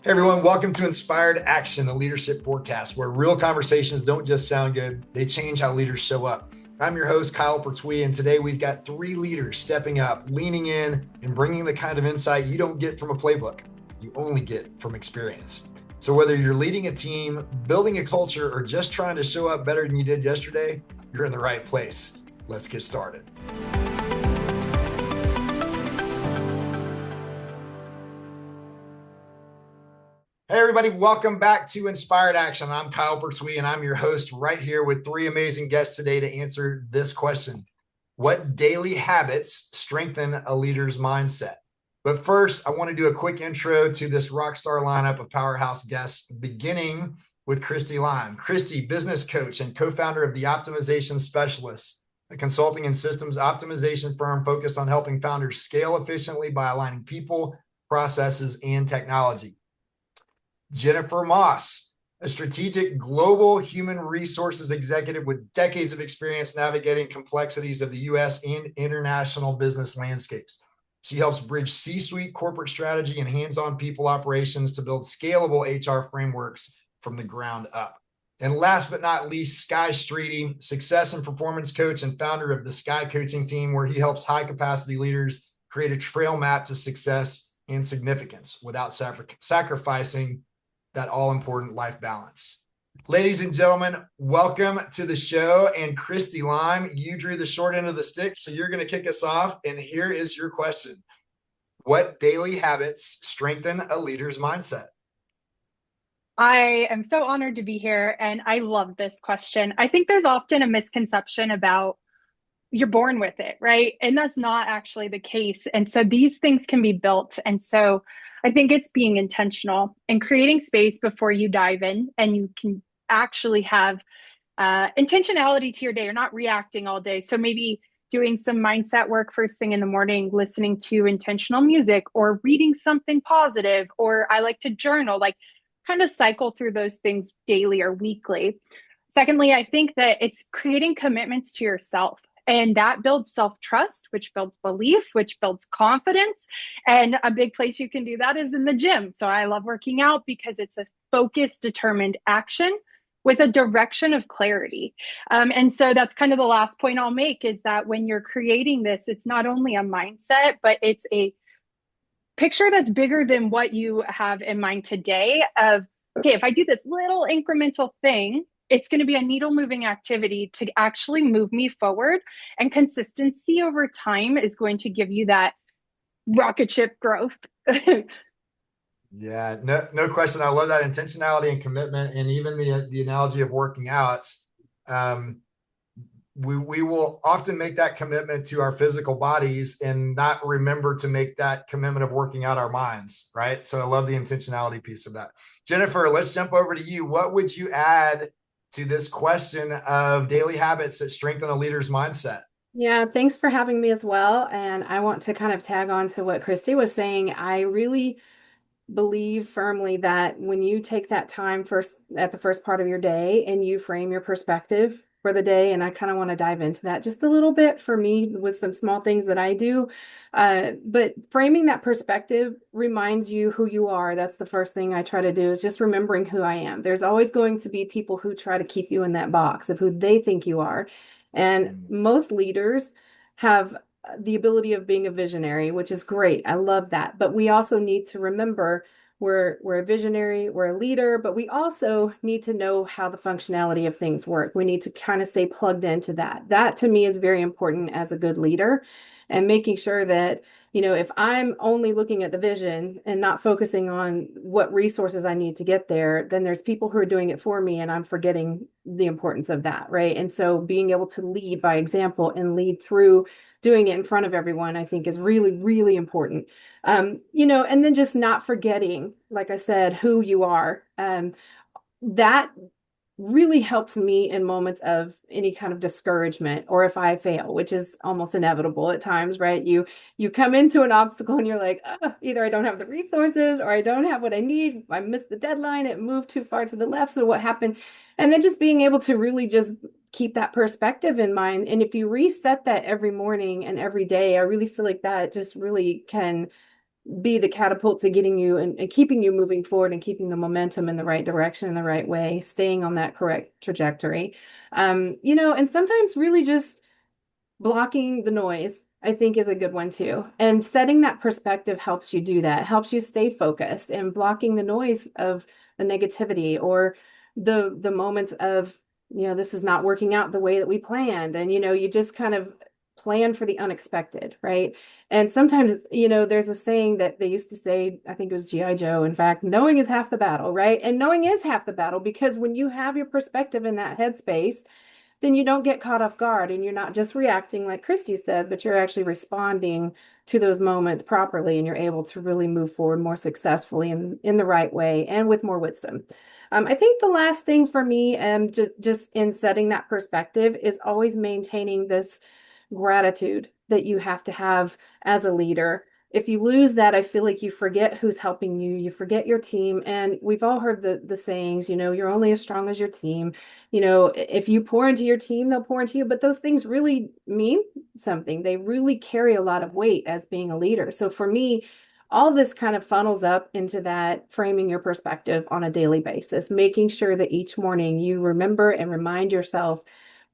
Hey everyone, welcome to Inspired Action, the leadership forecast, where real conversations don't just sound good, they change how leaders show up. I'm your host, Kyle Pertuis, and today we've got three leaders stepping up, leaning in, and bringing the kind of insight you don't get from a playbook, you only get from experience. So whether you're leading a team, building a culture, or just trying to show up better than you did yesterday, you're in the right place. Let's get started. Hey everybody, welcome back to Inspired Action. I'm Kyle Pertuis and I'm your host right here with three amazing guests today to answer this question. What daily habits strengthen a leader's mindset? But first, I want to do a quick intro to this rock star lineup of powerhouse guests, beginning with Cristy Lime. Cristy, business coach and co-founder of the Optimization Specialists, a consulting and systems optimization firm focused on helping founders scale efficiently by aligning people, processes, and technology. Jennifer Moss, a strategic global human resources executive with decades of experience navigating complexities of the U.S. and international business landscapes. She helps bridge C-suite corporate strategy and hands-on people operations to build scalable HR frameworks from the ground up. And last but not least, Sky Streety, success and performance coach and founder of the Sky Coaching Team, where he helps high-capacity leaders create a trail map to success and significance without sacrificing that all-important life balance. Ladies and gentlemen, welcome to the show. And Cristy Lime, you drew the short end of the stick, so you're going to kick us off. And here is your question. What daily habits strengthen a leader's mindset? I am so honored to be here, and I love this question. I think there's often a misconception about you're born with it, right? And that's not actually the case. And so these things can be built. And so I think it's being intentional and creating space before you dive in, and you can actually have intentionality to your day. You're not reacting all day. So maybe doing some mindset work first thing in the morning, listening to intentional music or reading something positive, or I like to journal, like kind of cycle through those things daily or weekly. Secondly, I think that it's creating commitments to yourself. And that builds self-trust, which builds belief, which builds confidence. And a big place you can do that is in the gym. So I love working out because it's a focused, determined action with a direction of clarity. And so that's kind of the last point I'll make, is that when you're creating this, it's not only a mindset, but it's a picture that's bigger than what you have in mind today of, okay, if I do this little incremental thing, it's going to be a needle moving activity to actually move me forward. And consistency over time is going to give you that rocket ship growth. Yeah, no question. I love that intentionality and commitment, and even the analogy of working out. We will often make that commitment to our physical bodies and not remember to make that commitment of working out our minds, right? So I love the intentionality piece of that. Jennifer, let's jump over to you. What would you add to this question of daily habits that strengthen a leader's mindset? Yeah, thanks for having me as well. And I want to kind of tag on to what Cristy was saying. I really believe firmly that when you take that time first at the first part of your day and you frame your perspective for the day, and I kind of want to dive into that just a little bit for me with some small things that I do. But framing that perspective reminds you who you are. That's the first thing I try to do, is just remembering who I am. There's always going to be people who try to keep you in that box of who they think you are. And most leaders have the ability of being a visionary, which is great. I love that. But we also need to remember we're a visionary, we're a leader, but we also need to know how the functionality of things work. We need to kind of stay plugged into that. That to me is very important as a good leader, and making sure that, if I'm only looking at the vision and not focusing on what resources I need to get there, then there's people who are doing it for me and I'm forgetting the importance of that, right? And so being able to lead by example and lead through doing it in front of everyone, I think is really, really important. And then just not forgetting, like I said, who you are. That really helps me in moments of any kind of discouragement, or if I fail, which is almost inevitable at times, right? You come into an obstacle and you're like, either I don't have the resources or I don't have what I need. I missed the deadline. It moved too far to the left. So what happened? And then just being able to really just keep that perspective in mind. And if you reset that every morning and every day, I really feel like that just really can be the catapult to getting you and keeping you moving forward and keeping the momentum in the right direction in the right way, staying on that correct trajectory. And sometimes really just blocking the noise, I think, is a good one too. And setting that perspective helps you do that, helps you stay focused, and blocking the noise of the negativity or the moments of, this is not working out the way that we planned. And, you just kind of plan for the unexpected, right? And sometimes, there's a saying that they used to say, I think it was G.I. Joe, in fact, knowing is half the battle, right? And knowing is half the battle, because when you have your perspective in that headspace, then you don't get caught off guard and you're not just reacting like Cristy said, but you're actually responding to those moments properly, and you're able to really move forward more successfully in the right way and with more wisdom. I think the last thing for me, just in setting that perspective, is always maintaining this gratitude that you have to have as a leader. If you lose that, I feel like you forget who's helping you, you forget your team. And we've all heard the sayings, you're only as strong as your team. If you pour into your team, they'll pour into you. But those things really mean something. They really carry a lot of weight as being a leader. So for me, all this kind of funnels up into that framing your perspective on a daily basis, making sure that each morning you remember and remind yourself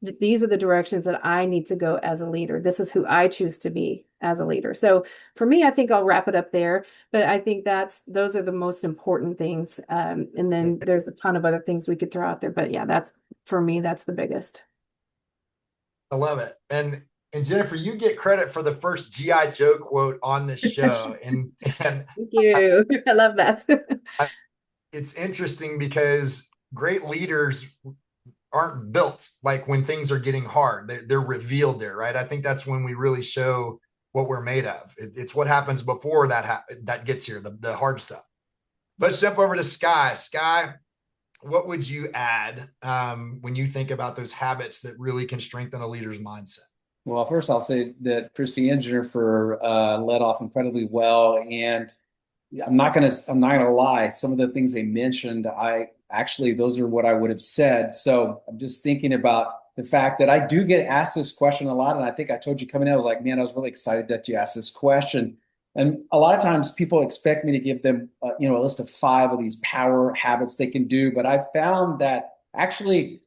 that these are the directions that I need to go as a leader. This is who I choose to be as a leader. So for me, I think I'll wrap it up there, but I think those are the most important things. And then there's a ton of other things we could throw out there, but yeah, for me, that's the biggest. I love it. And Jennifer, you get credit for the first G.I. Joe quote on this show. And Thank you. I love that. It's interesting because great leaders aren't built like when things are getting hard. They're revealed there, right? I think that's when we really show what we're made of. It's what happens before that gets here, the hard stuff. Let's jump over to Sky. Sky, what would you add when you think about those habits that really can strengthen a leader's mindset? Well, first I'll say that Cristy and Jennifer led off incredibly well, and I'm not gonna lie. Some of the things they mentioned, those are what I would have said. So I'm just thinking about the fact that I do get asked this question a lot, and I think I told you coming in, I was like, man, I was really excited that you asked this question. And a lot of times people expect me to give them, a list of 5 of these power habits they can do. But I found that actually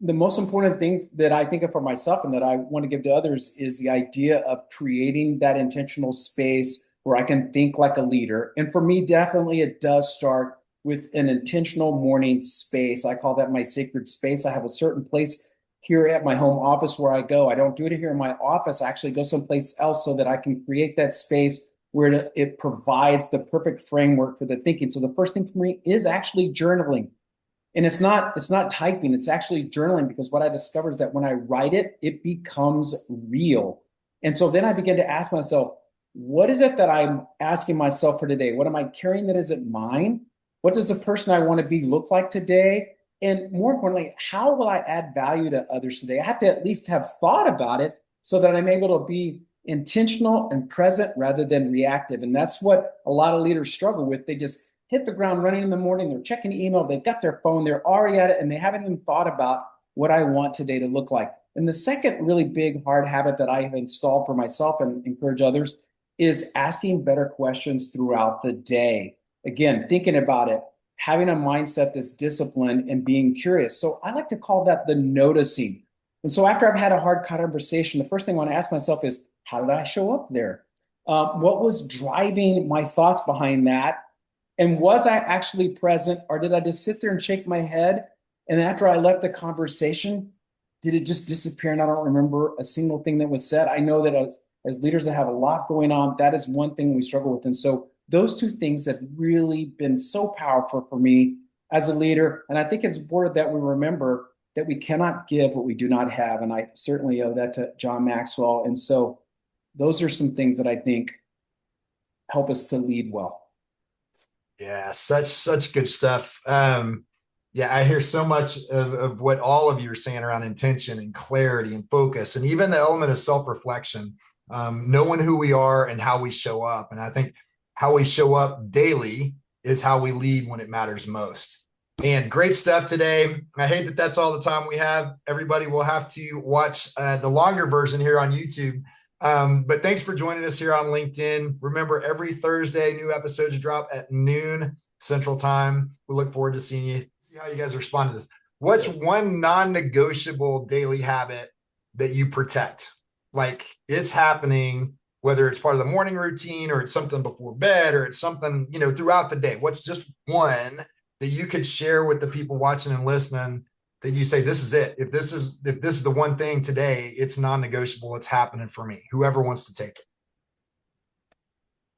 the most important thing that I think of for myself and that I want to give to others is the idea of creating that intentional space where I can think like a leader. And for me, definitely it does start with an intentional morning space. I call that my sacred space. I have a certain place here at my home office where I go. I don't do it here in my office. I actually go someplace else so that I can create that space where it provides the perfect framework for the thinking. So the first thing for me is actually journaling. And it's not typing, it's actually journaling, because what I discovered is that when I write it, it becomes real. And so then I begin to ask myself, what is it that I'm asking myself for today? What am I carrying that isn't mine? What does the person I want to be look like today? And more importantly, how will I add value to others today? I have to at least have thought about it so that I'm able to be intentional and present rather than reactive. And that's what a lot of leaders struggle with. They just hit the ground running in the morning. They're checking email. They've got their phone. They're already at it, and they haven't even thought about what I want today to look like. And the second really big hard habit that I have installed for myself and encourage others is asking better questions throughout the day. Again, thinking about it, having a mindset that's disciplined and being curious. So I like to call that the noticing. And so after I've had a hard conversation, the first thing I want to ask myself is, how did I show up there? What was driving my thoughts behind that? And was I actually present, or did I just sit there and shake my head? And after I left the conversation, did it just disappear and I don't remember a single thing that was said? I know that as leaders that have a lot going on, that is one thing we struggle with. And so those 2 things have really been so powerful for me as a leader. And I think it's important that we remember that we cannot give what we do not have. And I certainly owe that to John Maxwell. And so those are some things that I think help us to lead well. Yeah, such good stuff. Yeah, I hear so much of what all of you are saying around intention and clarity and focus, and even the element of self-reflection, knowing who we are and how we show up. And I think how we show up daily is how we lead when it matters most. And great stuff today. I hate that that's all the time we have. Everybody will have to watch the longer version here on YouTube. But thanks for joining us here on LinkedIn. Remember, every Thursday, new episodes drop at noon Central Time. We look forward to seeing you, see how you guys respond to this. What's one non-negotiable daily habit that you protect? Like it's happening, whether it's part of the morning routine or it's something before bed or it's something, throughout the day. What's just one that you could share with the people watching and listening that you say, this is it. If this is the one thing today, it's non-negotiable. It's happening for me. Whoever wants to take it.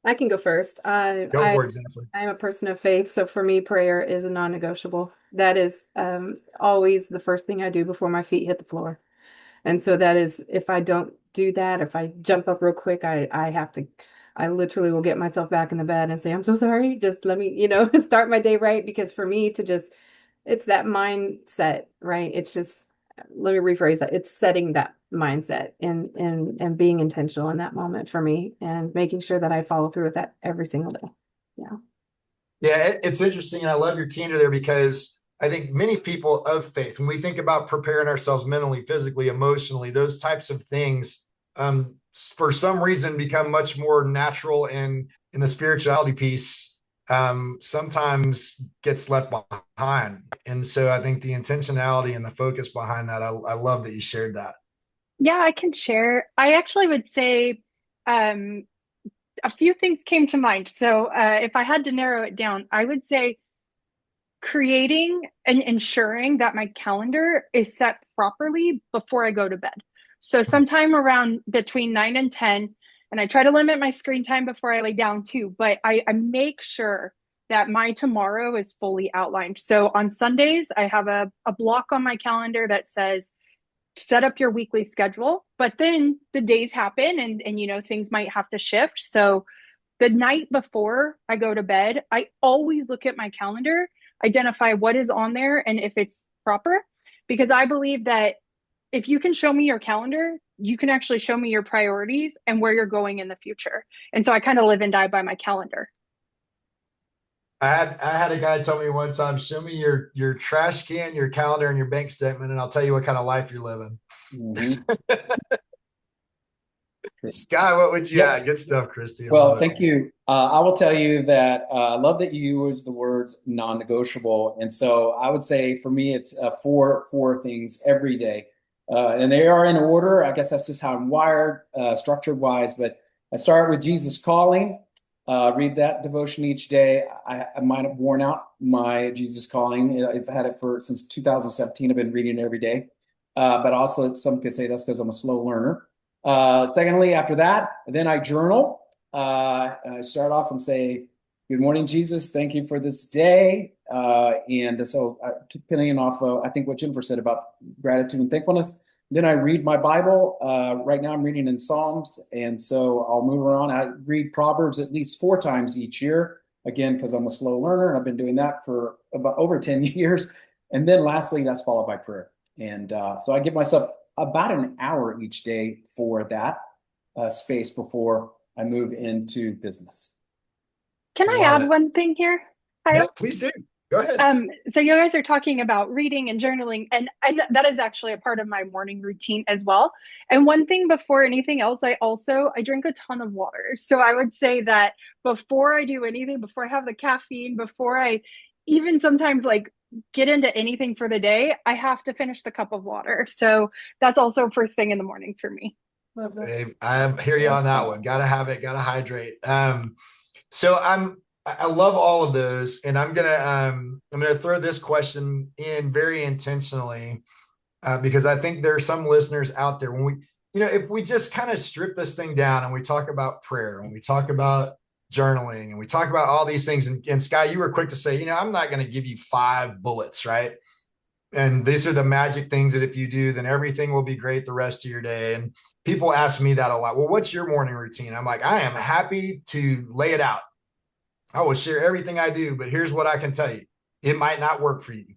I can go first. Go for it, Jennifer. I'm a person of faith, so for me, prayer is a non-negotiable. That is always the first thing I do before my feet hit the floor. And so that is, if I don't do that, if I jump up real quick, I literally will get myself back in the bed and say, I'm so sorry. Just let me, start my day right. Because for me to just, it's that mindset, right? It's just, let me rephrase that. It's setting that mindset and being intentional in that moment for me and making sure that I follow through with that every single day. Yeah. Yeah, it's interesting. And I love your candor there because I think many people of faith, when we think about preparing ourselves mentally, physically, emotionally, those types of things, for some reason become much more natural and in the spirituality piece, sometimes gets left behind. And so I think the intentionality and the focus behind that, I love that you shared that. Yeah, I can share. I actually would say a few things came to mind. So if I had to narrow it down, I would say creating and ensuring that my calendar is set properly before I go to bed. So sometime around between 9 and 10, and I try to limit my screen time before I lay down too, but I make sure that my tomorrow is fully outlined. So on Sundays, I have a block on my calendar that says, set up your weekly schedule, but then the days happen and things might have to shift. So the night before I go to bed, I always look at my calendar, identify what is on there and if it's proper, because I believe that if you can show me your calendar, you can actually show me your priorities and where you're going in the future. And so I kind of live and die by my calendar. I had a guy tell me one time, show me your trash can, your calendar, and your bank statement, and I'll tell you what kind of life you're living. Mm-hmm. Sky, what would you add? Good stuff, Cristy. Well, thank you. I will tell you that I love that you use the words non-negotiable. And so I would say for me, it's four things every day. And they are in order. I guess that's just how I'm wired, structured wise. But I start with Jesus calling. Read that devotion each day. I might have worn out my Jesus calling. I've had it since 2017. I've been reading it every day. But also some could say that's because I'm a slow learner. Secondly, after that, then I journal. I start off and say, good morning, Jesus. Thank you for this day. And so depending off, I think what Jennifer said about gratitude and thankfulness, then I read my Bible. Right now I'm reading in Psalms. And so I'll move around. I read Proverbs at least 4 times each year. Again, because I'm a slow learner and I've been doing that for about over 10 years. And then lastly, that's followed by prayer. And so I give myself about an hour each day for that space before I move into business. Can I add one thing here? Yeah, please do. Go ahead. So you guys are talking about reading and journaling, and that is actually a part of my morning routine as well. And one thing before anything else, I drink a ton of water. So I would say that before I do anything, before I have the caffeine, before I even sometimes get into anything for the day, I have to finish the cup of water. So that's also first thing in the morning for me. Hey, I hear you on that one. Gotta have it, gotta hydrate. So I love all of those, and I'm gonna throw this question in very intentionally because I think there are some listeners out there when we, if we just kind of strip this thing down and we talk about prayer and we talk about journaling and we talk about all these things, and Sky, you were quick to say, I'm not going to give you 5 bullets, right? And these are the magic things that if you do, then everything will be great the rest of your day. And people ask me that a lot. Well, what's your morning routine? I'm like, I am happy to lay it out. I will share everything I do, but here's what I can tell you. It might not work for you,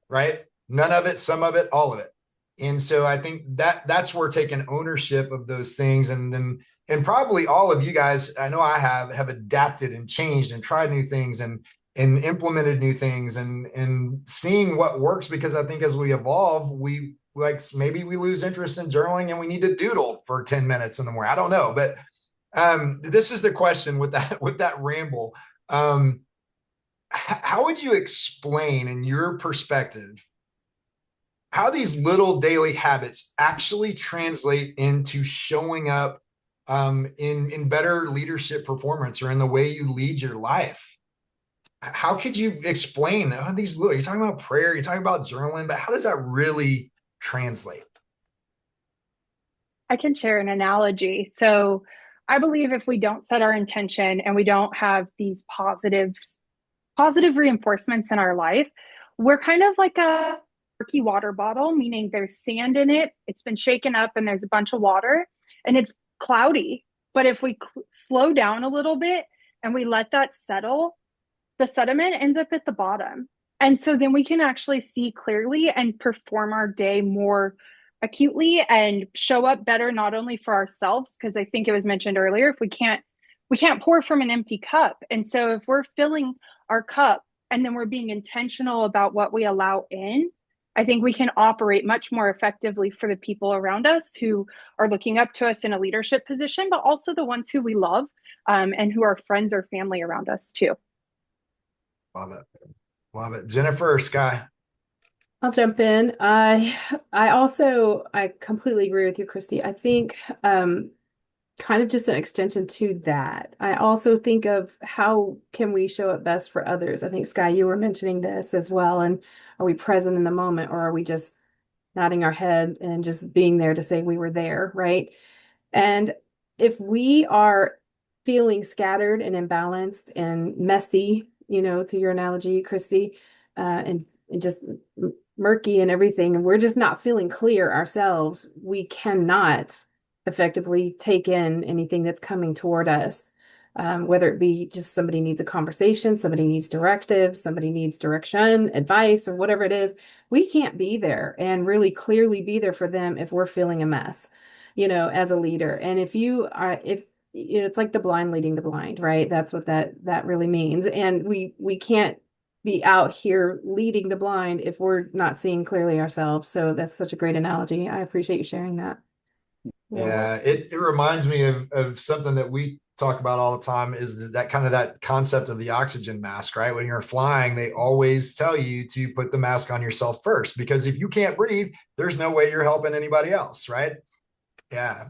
right? None of it, some of it, all of it. And so I think that's where taking ownership of those things, and probably all of you guys, I know I have adapted and changed and tried new things and implemented new things and seeing what works, because I think as we evolve, we like maybe we lose interest in journaling and we need to doodle for 10 minutes in the morning. I don't know, but this is the question with that ramble. How would you explain, in your perspective, how these little daily habits actually translate into showing up in better leadership performance or in the way you lead your life? How could you explain these little, you're talking about prayer, you're talking about journaling, but how does that really translate? I can share an analogy. So I believe if we don't set our intention and we don't have these positive reinforcements in our life, we're kind of like a murky water bottle, meaning there's sand in it, it's been shaken up, and there's a bunch of water, and it's cloudy. But if we slow down a little bit and we let that settle, the sediment ends up at the bottom. And so then we can actually see clearly and perform our day more acutely and show up better, not only for ourselves, because I think it was mentioned earlier, if we can't pour from an empty cup. And so if we're filling our cup and then we're being intentional about what we allow in, I think we can operate much more effectively for the people around us who are looking up to us in a leadership position, but also the ones who we love, and who are friends or family around us too. Love it. Love it. Jennifer or Sky? I'll jump in. I completely agree with you, Cristy. I think kind of just an extension to that. I also think of how can we show up best for others. I think Sky, you were mentioning this as well. And are we present in the moment, or are we just nodding our head and just being there to say we were there, right? And if we are feeling scattered and imbalanced and messy, to your analogy, Cristy, and just murky and everything, and we're just not feeling clear ourselves, we cannot effectively take in anything that's coming toward us. Whether it be just somebody needs a conversation, somebody needs directive, somebody needs direction, advice, or whatever it is, we can't be there and really clearly be there for them if we're feeling a mess, as a leader. And if it's like the blind leading the blind, right? That's what that really means. And we can't be out here leading the blind if we're not seeing clearly ourselves. So that's such a great analogy. I appreciate you sharing that. Yeah, it reminds me of something that we talk about all the time, is that kind of that concept of the oxygen mask, right? When you're flying, they always tell you to put the mask on yourself first, because if you can't breathe, there's no way you're helping anybody else, right? Yeah.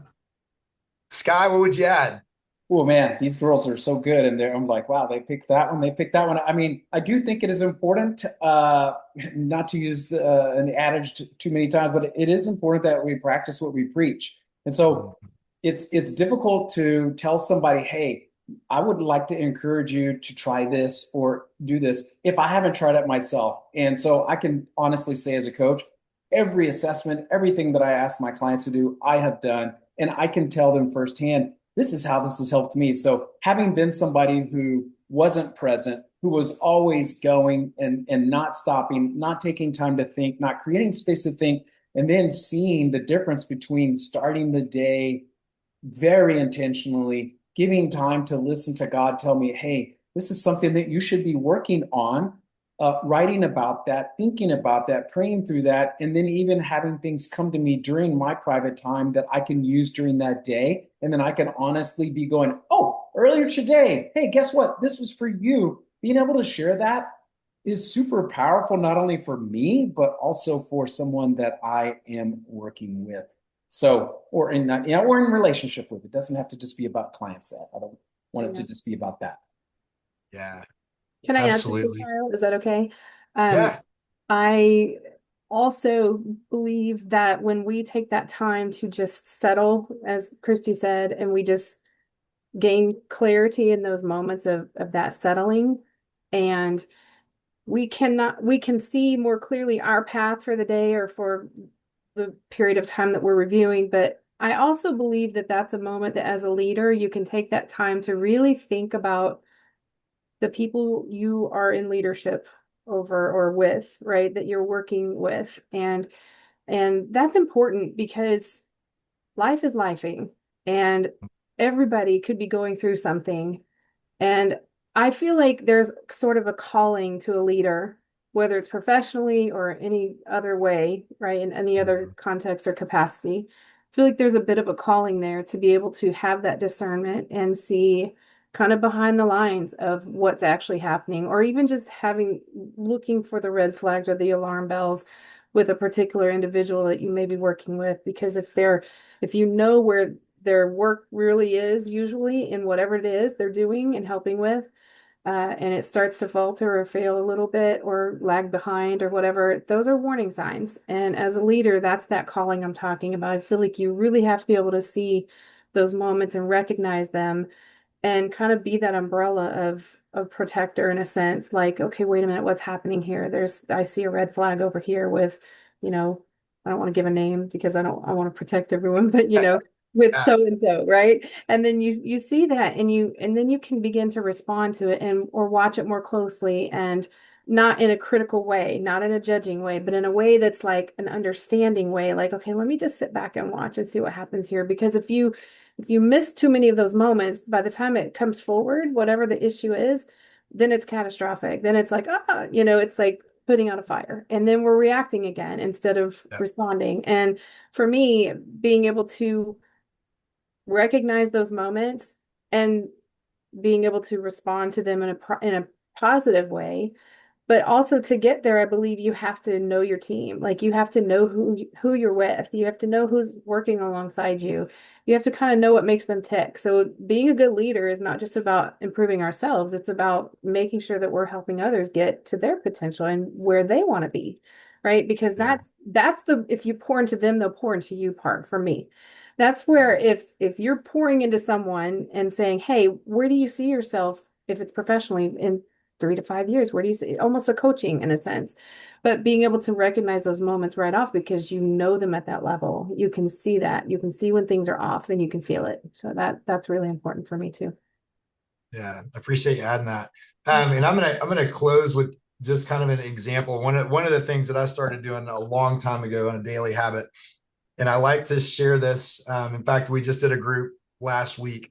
Sky, what would you add? Oh man, these girls are so good, and I'm like, wow, they picked that one. They picked that one. I mean, I do think it is important, not to use an adage too many times, but it is important that we practice what we preach. And so it's difficult to tell somebody, hey, I would like to encourage you to try this or do this if I haven't tried it myself. And so I can honestly say, as a coach, every assessment, everything that I ask my clients to do, I have done, and I can tell them firsthand, this is how this has helped me. So having been somebody who wasn't present, who was always going and not stopping, not taking time to think, not creating space to think, and then seeing the difference between starting the day very intentionally, giving time to listen to God tell me, hey, this is something that you should be working on, writing about that, thinking about that, praying through that, and then even having things come to me during my private time that I can use during that day. And then I can honestly be going, oh, earlier today, hey, guess what? This was for you. Being able to share that is super powerful, not only for me, but also for someone that I am working with. So, or in relationship with. It doesn't have to just be about client set. I don't want it to just be about that. Yeah, Can I add something, absolutely. Kyle? Is that okay? Yeah. I also believe that when we take that time to just settle, as Cristy said, and we just gain clarity in those moments of that settling, and we can see more clearly our path for the day or for the period of time that we're reviewing. But I also believe that that's a moment that, as a leader, you can take that time to really think about the people you are in leadership over or with, right? That you're working with. And that's important because life is lifing, and everybody could be going through something. And I feel like there's sort of a calling to a leader whether it's professionally or any other way, right? In any other context or capacity. I feel like there's a bit of a calling there to be able to have that discernment and see kind of behind the lines of what's actually happening, or even just looking for the red flags or the alarm bells with a particular individual that you may be working with. Because if you know where their work really is, usually in whatever it is they're doing and helping with, and it starts to falter or fail a little bit or lag behind or whatever, those are warning signs. And as a leader, that's that calling I'm talking about. I feel like you really have to be able to see those moments and recognize them and kind of be that umbrella of a protector in a sense. Like, okay, wait a minute, what's happening here? I see a red flag over here with, I don't want to give a name because I want to protect everyone, but with so and so, right? And then you see that and then you can begin to respond to it or watch it more closely, and not in a critical way, not in a judging way, but in a way that's like an understanding way, like, okay, let me just sit back and watch and see what happens here. Because if you miss too many of those moments, by the time it comes forward, whatever the issue is, then it's catastrophic. Then it's like, it's like putting out a fire, and then we're reacting again instead of responding. And for me, being able to recognize those moments and being able to respond to them in a positive way. But also, to get there, I believe you have to know your team. Like, you have to know who you're with. You have to know who's working alongside you. You have to kind of know what makes them tick. So being a good leader is not just about improving ourselves. It's about making sure that we're helping others get to their potential and where they want to be, right? Because that's if you pour into them, they'll pour into you part for me. That's where if you're pouring into someone and saying, hey, where do you see yourself, if it's professionally, in 3 to 5 years, where do you see, almost a coaching in a sense, but being able to recognize those moments right off because you know them at that level. You can see that. You can see when things are off and you can feel it. So that's really important for me too. Yeah, I appreciate you adding that. And I'm gonna close with just kind of an example. One of the things that I started doing a long time ago on a daily habit, and I like to share this. In fact, we just did a group last week.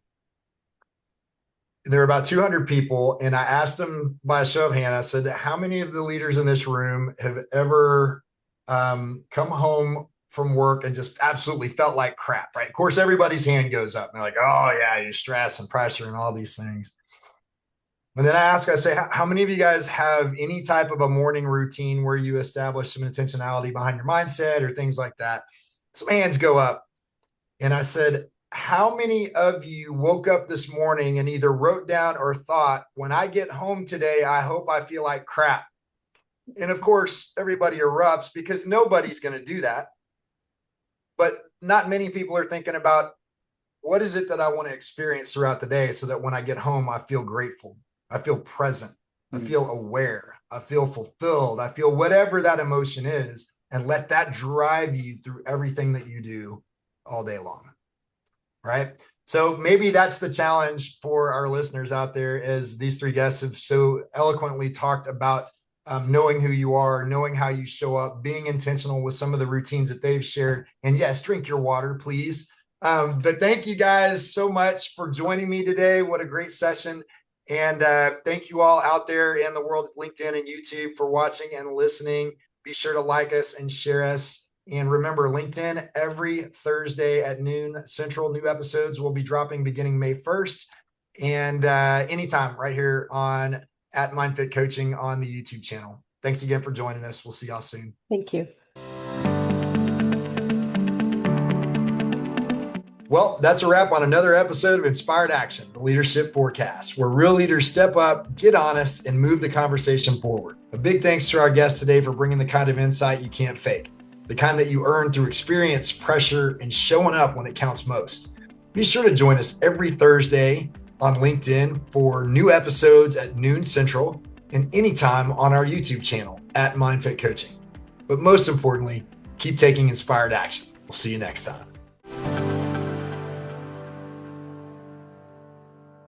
There were about 200 people, and I asked them by a show of hands. I said, how many of the leaders in this room have ever come home from work and just absolutely felt like crap, right? Of course, everybody's hand goes up. And they're like, oh, yeah, you stress and pressure and all these things. And then I say, how many of you guys have any type of a morning routine where you establish some intentionality behind your mindset or things like that? Some hands go up. And I said, how many of you woke up this morning and either wrote down or thought, when I get home today, I hope I feel like crap? And of course, everybody erupts because nobody's going to do that. But not many people are thinking about, what is it that I want to experience throughout the day so that when I get home, I feel grateful, I feel present, I feel aware, I feel fulfilled, I feel whatever that emotion is, and let that drive you through everything that you do all day long. Right. So maybe that's the challenge for our listeners out there, as these three guests have so eloquently talked about knowing who you are, knowing how you show up, being intentional with some of the routines that they've shared. And yes, drink your water, please. But thank you guys so much for joining me today. What a great session. And thank you all out there in the world of LinkedIn and YouTube for watching and listening. Be sure to like us and share us. And remember, LinkedIn, every Thursday at noon Central, new episodes will be dropping beginning May 1st. And anytime right here on at MindFit Coaching on the YouTube channel. Thanks again for joining us. We'll see y'all soon. Thank you. Well, that's a wrap on another episode of Inspired Action, the Leadership Forecast, where real leaders step up, get honest, and move the conversation forward. A big thanks to our guest today for bringing the kind of insight you can't fake, the kind that you earn through experience, pressure, and showing up when it counts most. Be sure to join us every Thursday on LinkedIn for new episodes at noon Central, and anytime on our YouTube channel at MindFit Coaching. But most importantly, keep taking inspired action. We'll see you next time.